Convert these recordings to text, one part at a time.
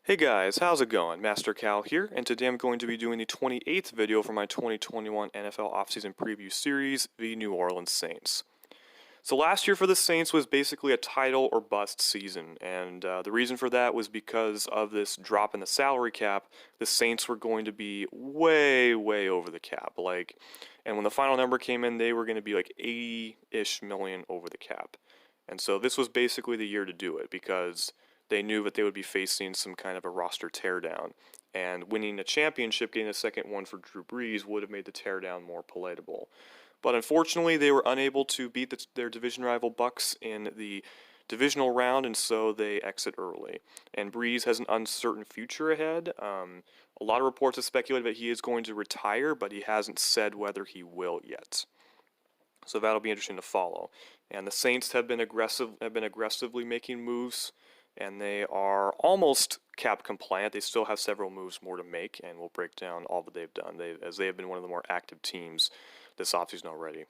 Hey guys, how's it going? Master Cal here, and today I'm going to be doing the 28th video for my 2021 NFL offseason preview series, the New Orleans Saints. So last year for the Saints was basically a title or bust season, and the reason for that was because of this drop in the salary cap. The Saints were going to be way over the cap, and when the final number came in, they were going to be like 80-ish million over the cap. And so this was basically the year to do it because they knew that they would be facing some kind of a roster teardown, and winning a championship, getting a second one for Drew Brees, would have made the teardown more palatable. But unfortunately, they were unable to beat their division rival Bucks in the divisional round, and so they exit early. And Brees has an uncertain future ahead. A lot of reports have speculated that he is going to retire, but he hasn't said whether he will yet. So that'll be interesting to follow. And the Saints have been aggressively making moves, and they are almost cap compliant. They still have several moves more to make, and we'll break down all that they've done, as they have been one of the more active teams this offseason already.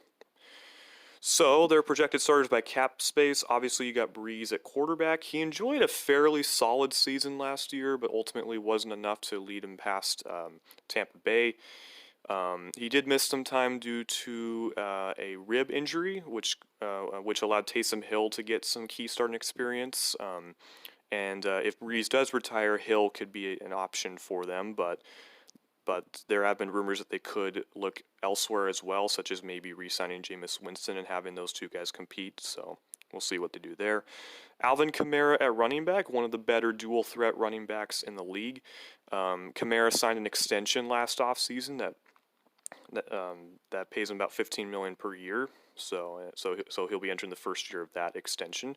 So their projected starters by cap space. Obviously, you got Brees at quarterback. He enjoyed a fairly solid season last year, but ultimately wasn't enough to lead him past Tampa Bay. He did miss some time due to a rib injury, which allowed Taysom Hill to get some key starting experience. And if Brees does retire, Hill could be an option for them, but there have been rumors that they could look elsewhere as well, such as maybe re-signing Jameis Winston and having those two guys compete. So we'll see what they do there. Alvin Kamara at running back, one of the better dual-threat running backs in the league. Kamara signed an extension last offseason that pays him about $15 million per year. So he'll be entering the first year of that extension.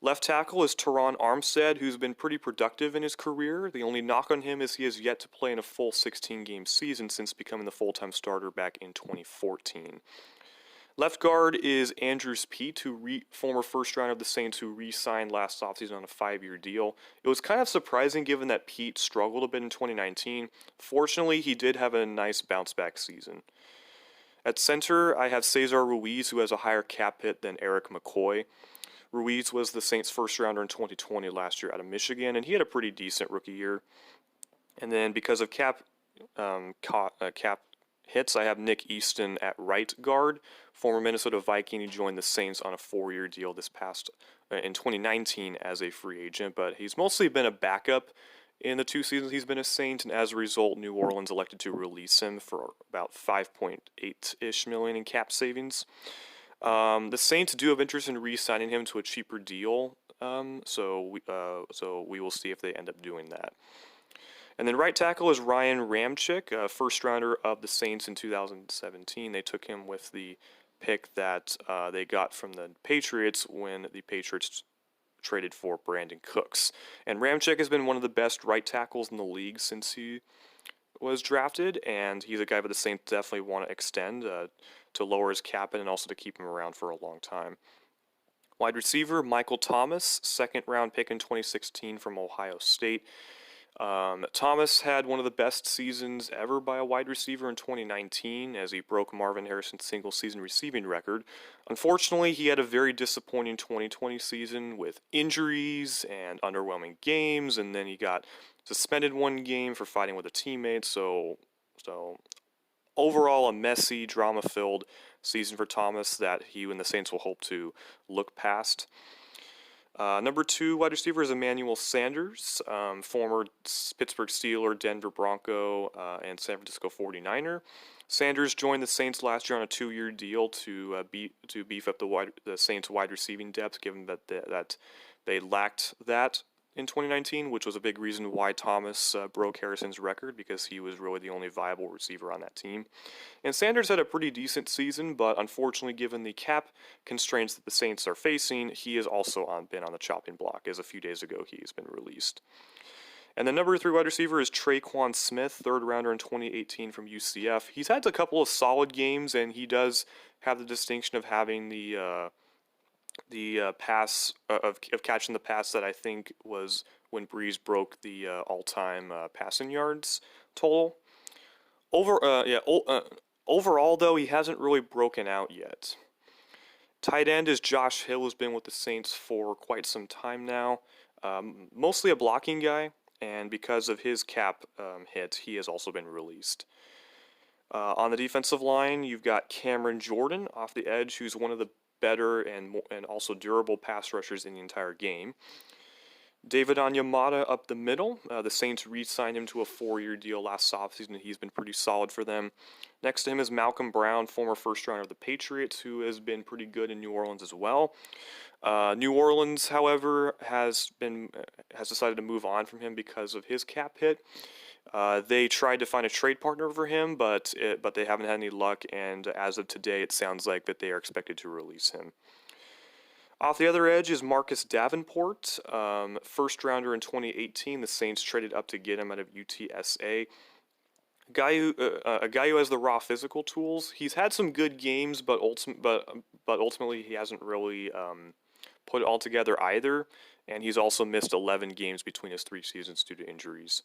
Left tackle is Teron Armstead, who's been pretty productive in his career. The only knock on him is he has yet to play in a full 16-game season since becoming the full-time starter back in 2014. Left guard is Andrews Pete, former first-rounder of the Saints, who re-signed last offseason on a 5-year deal. It was kind of surprising given that Pete struggled a bit in 2019. Fortunately, he did have a nice bounce-back season. At center, I have Cesar Ruiz, who has a higher cap hit than Eric McCoy. Ruiz was the Saints' first-rounder in 2020 last year out of Michigan, and he had a pretty decent rookie year. And then because of cap hits, I have Nick Easton at right guard, former Minnesota Viking. He joined the Saints on a 4-year deal in 2019 as a free agent, but he's mostly been a backup in the 2 seasons he's been a Saint, and as a result, New Orleans elected to release him for about $5.8-ish million in cap savings. The Saints do have interest in re-signing him to a cheaper deal, so we will see if they end up doing that. And then right tackle is Ryan Ramczyk, first-rounder of the Saints in 2017. They took him with the pick that they got from the Patriots when the Patriots traded for Brandon Cooks. And Ramczyk has been one of the best right tackles in the league since he was drafted, and he's a guy that the Saints definitely want to extend to lower his cap and also to keep him around for a long time. Wide receiver, Michael Thomas, second-round pick in 2016 from Ohio State. Thomas had one of the best seasons ever by a wide receiver in 2019 as he broke Marvin Harrison's single-season receiving record. Unfortunately, he had a very disappointing 2020 season with injuries and underwhelming games, and then he got suspended 1 game for fighting with a teammate. So overall, a messy, drama-filled season for Thomas that he and the Saints will hope to look past. Number 2 wide receiver is Emmanuel Sanders, former Pittsburgh Steeler, Denver Bronco, and San Francisco 49er. Sanders joined the Saints last year on a 2-year deal to beef up the Saints' wide receiving depth, given that they lacked that in 2019, which was a big reason why Thomas broke Harrison's record, because he was really the only viable receiver on that team. And Sanders had a pretty decent season, but unfortunately, given the cap constraints that the Saints are facing, he has also been on the chopping block, as a few days ago he's been released. And the number 3 wide receiver is Traquan Smith, third-rounder in 2018 from UCF. He's had a couple of solid games, and he does have the distinction of having the pass of catching the pass that I think was when Brees broke the all-time passing yards total. Overall, though, he hasn't really broken out yet. Tight end is Josh Hill, who's been with the Saints for quite some time now. Mostly a blocking guy. and because of his cap hit, he has also been released. On the defensive line, you've got Cameron Jordan off the edge, who's one of the better and also durable pass rushers in the entire game. David Onyemata up the middle. The Saints re-signed him to a 4-year deal last offseason. He's been pretty solid for them. Next to him is Malcolm Brown, former first-rounder of the Patriots, who has been pretty good in New Orleans as well. New Orleans, however, has decided to move on from him because of his cap hit. They tried to find a trade partner for him, but they haven't had any luck, and as of today, it sounds like that they are expected to release him. Off the other edge is Marcus Davenport, first rounder in 2018. The Saints traded up to get him out of UTSA. A guy who has the raw physical tools. He's had some good games, but ultimately he hasn't really put it all together either. And he's also missed 11 games between his 3 seasons due to injuries.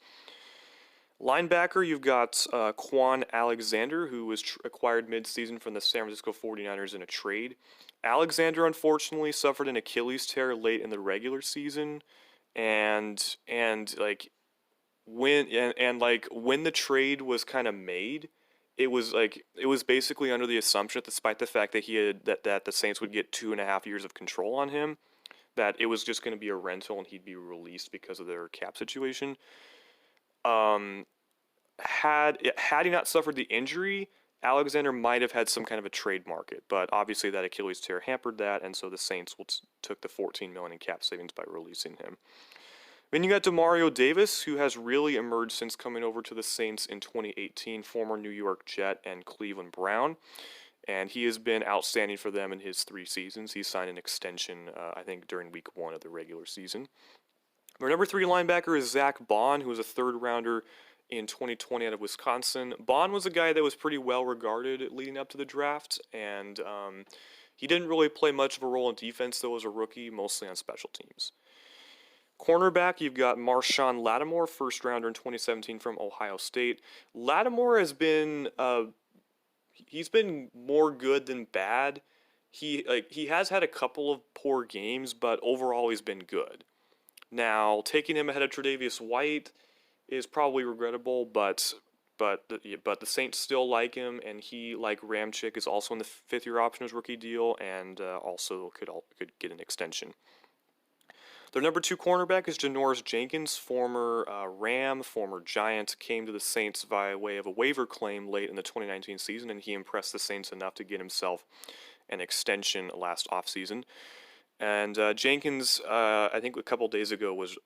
Linebacker, you've got Quan Alexander, who was acquired midseason from the San Francisco 49ers in a trade. Alexander, unfortunately, suffered an Achilles tear late in the regular season, and when the trade was kind of made, it was basically under the assumption, despite the fact that that the Saints would get 2.5 years of control on him, that it was just going to be a rental and he'd be released because of their cap situation. Had he not suffered the injury, Alexander might have had some kind of a trade market, but obviously that Achilles tear hampered that, and so the Saints took the $14 million in cap savings by releasing him. Then you got Demario Davis, who has really emerged since coming over to the Saints in 2018, former New York Jet and Cleveland Brown, and he has been outstanding for them in his 3 seasons. He signed an extension, I think, during week 1 of the regular season. Our number 3 linebacker is Zach Bond, who was a 3rd rounder in 2020 out of Wisconsin. Bond was a guy that was pretty well regarded leading up to the draft, and he didn't really play much of a role in defense, though, as a rookie, mostly on special teams. Cornerback, you've got Marshawn Lattimore, 1st rounder in 2017 from Ohio State. Lattimore has been he's been more good than bad. He has had a couple of poor games, but overall he's been good. Now, taking him ahead of Tre'Davious White is probably regrettable, but the Saints still like him, and he, like Ramchick, is also in the 5th-year option as rookie deal, and also could get an extension. Their number 2 cornerback is Janoris Jenkins, former Ram, former Giant, came to the Saints via way of a waiver claim late in the 2019 season, and he impressed the Saints enough to get himself an extension last offseason. And Jenkins, I think a couple days ago, was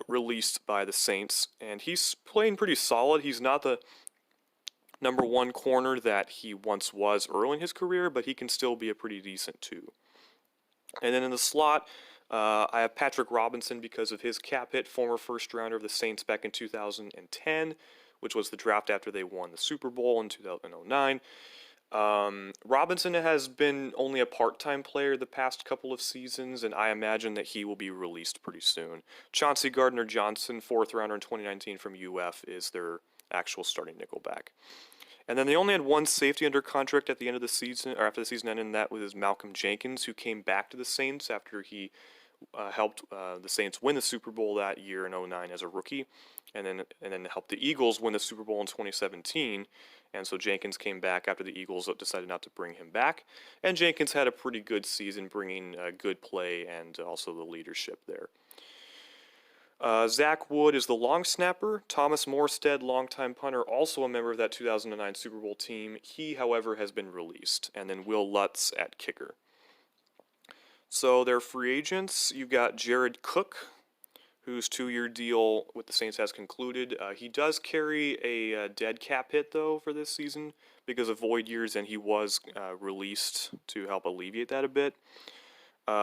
released by the Saints, and he's playing pretty solid. He's not the number 1 corner that he once was early in his career, but he can still be a pretty decent 2. And then in the slot, I have Patrick Robinson because of his cap hit, former 1st rounder of the Saints back in 2010, which was the draft after they won the Super Bowl in 2009. Robinson has been only a part-time player the past couple of seasons, and I imagine that he will be released pretty soon. Chauncey Gardner-Johnson, 4th rounder in 2019 from UF, is their actual starting nickelback. And then they only had 1 safety under contract at the end of the season, or after the season ended, and that was Malcolm Jenkins, who came back to the Saints after he helped the Saints win the Super Bowl that year in 2009 as a rookie, and then helped the Eagles win the Super Bowl in 2017. And so Jenkins came back after the Eagles decided not to bring him back. And Jenkins had a pretty good season, bringing good play and also the leadership there. Zach Wood is the long snapper. Thomas Morstead, longtime punter, also a member of that 2009 Super Bowl team. He, however, has been released. And then Will Lutz at kicker. So they're free agents. You've got Jared Cook, whose 2-year deal with the Saints has concluded. He does carry a dead cap hit, though, for this season because of void years, and he was released to help alleviate that a bit.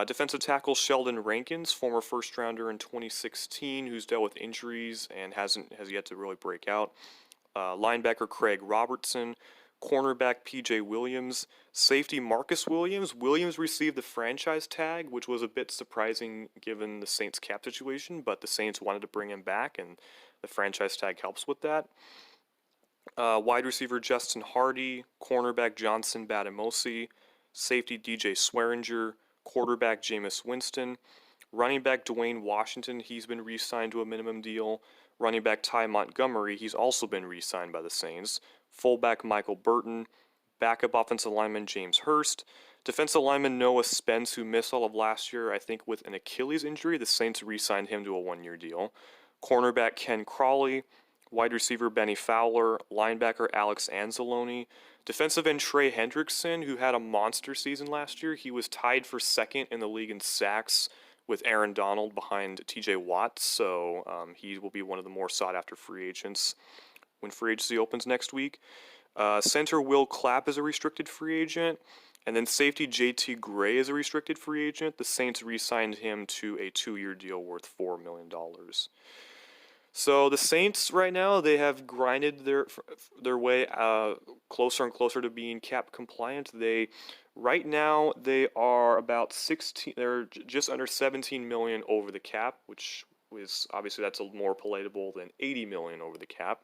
Defensive tackle Sheldon Rankins, former 1st rounder in 2016, who's dealt with injuries and has yet to really break out. Linebacker Craig Robertson. Cornerback P.J. Williams, safety Marcus Williams. Williams received the franchise tag, which was a bit surprising given the Saints cap situation, but the Saints wanted to bring him back, and the franchise tag helps with that. Wide receiver Justin Hardy, cornerback Johnson Badamosi, safety DJ Swearinger, quarterback Jameis Winston. Running back Dwayne Washington, he's been re-signed to a minimum deal. Running back Ty Montgomery, he's also been re-signed by the Saints. Fullback Michael Burton. Backup offensive lineman James Hurst. Defensive lineman Noah Spence, who missed all of last year, I think with an Achilles injury. The Saints re-signed him to a one-year deal. Cornerback Ken Crawley. Wide receiver Benny Fowler. Linebacker Alex Anzalone. Defensive end Trey Hendrickson, who had a monster season last year. He was tied for second in the league in sacks with Aaron Donald behind TJ Watt, so he will be one of the more sought-after free agents when free agency opens next week. Center Will Clapp is a restricted free agent, and then safety JT Gray is a restricted free agent. The Saints re-signed him to a 2-year deal worth $4 million. So the Saints right now, they have grinded their way closer and closer to being cap compliant. Right now they are about 16. They're just under 17 million over the cap, which is obviously that's more palatable than 80 million over the cap.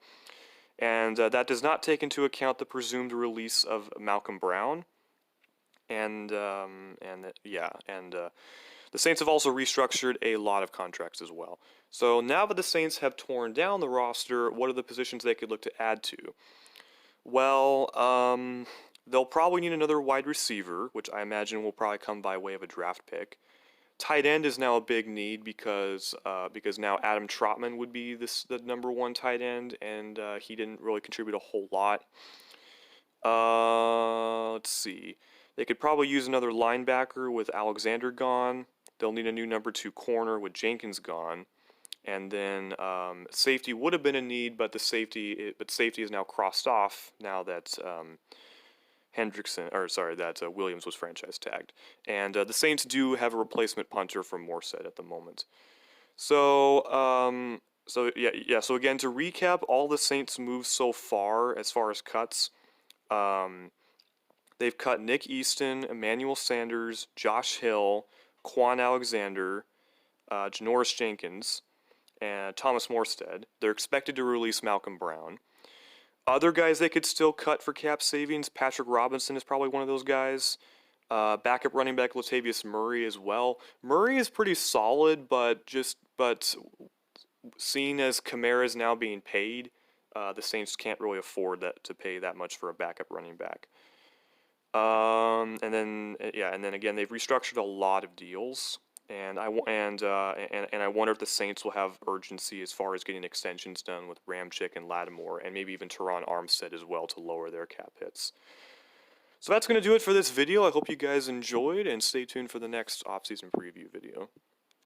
And that does not take into account the presumed release of Malcolm Brown. The Saints have also restructured a lot of contracts as well. So now that the Saints have torn down the roster, what are the positions they could look to add to? Well, they'll probably need another wide receiver, which I imagine will probably come by way of a draft pick. Tight end is now a big need because now Adam Trotman would be the number one tight end, and he didn't really contribute a whole lot. Let's see. They could probably use another linebacker with Alexander gone. They'll need a new number 2 corner with Jenkins gone. And then safety would have been a need, but safety is now crossed off now that Williams was franchise tagged. And the Saints do have a replacement punter from Morstead at the moment. So again, to recap, all the Saints moves so far as cuts. They've cut Nick Easton, Emmanuel Sanders, Josh Hill, Quan Alexander, Janoris Jenkins, and Thomas Morstead. They're expected to release Malcolm Brown. Other guys they could still cut for cap savings, Patrick Robinson is probably one of those guys. Backup running back Latavius Murray as well. Murray is pretty solid, but seeing as Kamara is now being paid, the Saints can't really afford to pay that much for a backup running back. And then again, they've restructured a lot of deals, and I wonder if the Saints will have urgency as far as getting extensions done with Ramczyk and Lattimore, and maybe even Teron Armstead as well to lower their cap hits. So that's going to do it for this video. I hope you guys enjoyed, and stay tuned for the next offseason preview video.